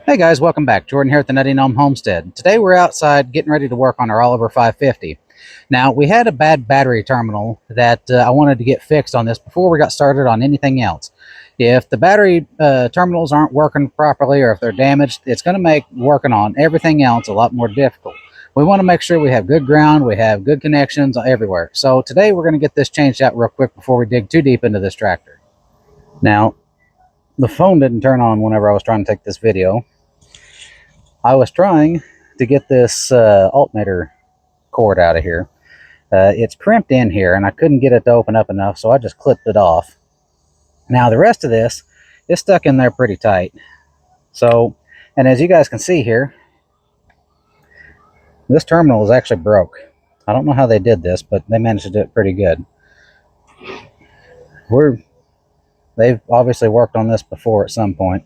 Hey guys, welcome back. Jordan here at the Nutty Gnome Homestead. Today we're outside getting ready to work on our Oliver 550. Now, we had a bad battery terminal that I wanted to get fixed on this before we got started on anything else. If the battery terminals aren't working properly or if they're damaged, it's going to make working on everything else a lot more difficult. We want to make sure we have good ground, we have good connections everywhere. So today we're going to get this changed out real quick before we dig too deep into this tractor. Now, the phone didn't turn on whenever I was trying to take this video. I was trying to get this alternator cord out of here. It's crimped in here and I couldn't get it to open up enough, so I just clipped it off. Now the rest of this is stuck in there pretty tight. So, and as you guys can see here, this terminal is actually broke. I don't know how they did this, but they managed to do it pretty good. They've obviously worked on this before at some point.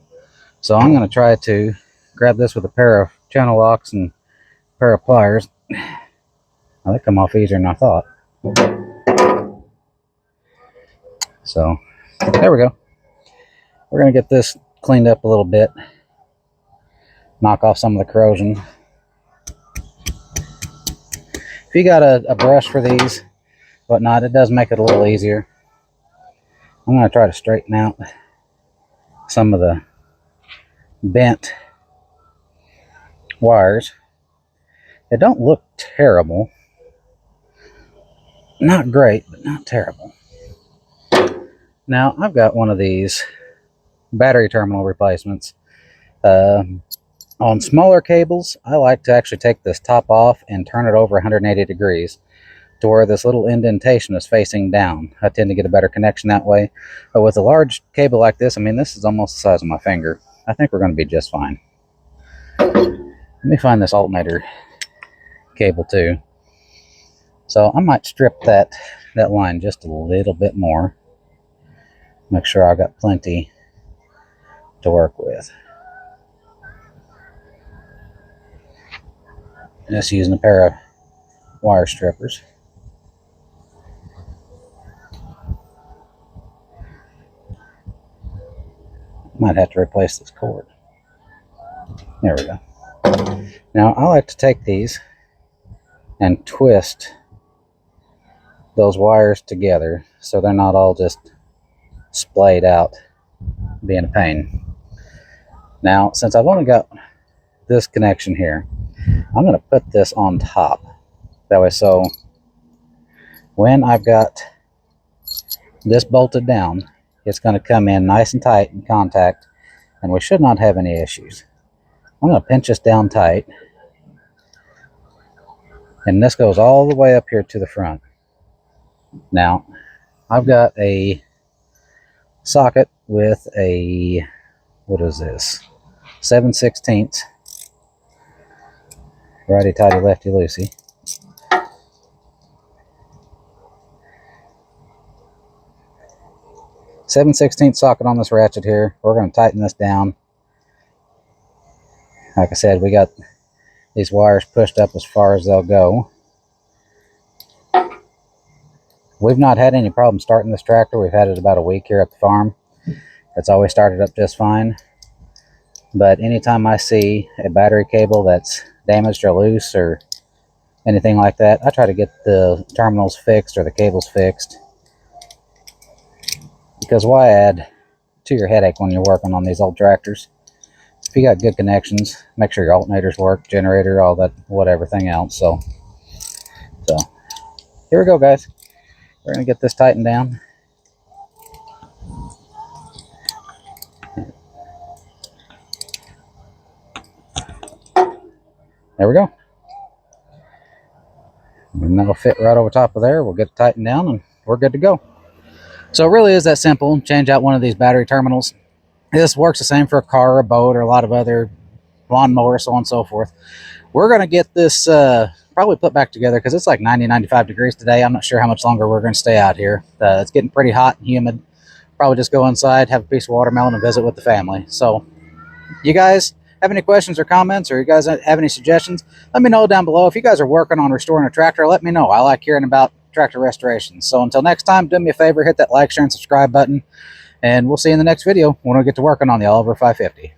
So I'm going to try to grab this with a pair of channel locks and a pair of pliers. They come off easier than I thought. So there we go. We're going to get this cleaned up a little bit, knock off some of the corrosion. If you got a brush for these, whatnot, it does make it a little easier. I'm going to try to straighten out some of the bent wires. They don't look terrible. Not great, but not terrible. Now, I've got one of these battery terminal replacements. On smaller cables, I like to actually take this top off and turn it over 180 degrees to where this little indentation is facing down. I tend to get a better connection that way. But with a large cable like this, I mean, this is almost the size of my finger. I think we're going to be just fine. Let me find this alternator cable too. So I might strip that line just a little bit more. Make sure I got plenty to work with. Just using a pair of wire strippers. Might have to replace this cord. There we go. Now I like to take these and twist those wires together so they're not all just splayed out, being a pain. Now, since I've only got this connection here, I'm going to put this on top. That way, so when I've got this bolted down, it's going to come in nice and tight in contact, and we should not have any issues. I'm going to pinch this down tight, and this goes all the way up here to the front. Now, I've got a socket with a, what is this, 7/16 righty tighty lefty loosey. .7/16 socket on this ratchet here. We're going to tighten this down. Like I said, we got these wires pushed up as far as they'll go. We've not had any problem starting this tractor. We've had it about a week here at the farm. It's always started up just fine. But anytime I see a battery cable that's damaged or loose or anything like that, I try to get the terminals fixed or the cables fixed. Because why add to your headache when you're working on these old tractors? If you got good connections, make sure your alternators work, generator, all that, everything else. So here we go, guys. We're going to get this tightened down. There we go. And that'll fit right over top of there. We'll get it tightened down and we're good to go. So it really is that simple. Change out one of these battery terminals. This works the same for a car or a boat or a lot of other lawnmowers, so on and so forth. We're going to get this probably put back together because it's like 90-95 degrees today. I'm not sure how much longer we're going to stay out here. It's getting pretty hot and humid. Probably just go inside, have a piece of watermelon, and visit with the family. So you guys have any questions or comments, or you guys have any suggestions, let me know down below. If you guys are working on restoring a tractor, let me know. I like hearing about tractor restoration. So until next time, do me a favor, hit that like, share, and subscribe button, and we'll see you in the next video when we get to working on the Oliver 550.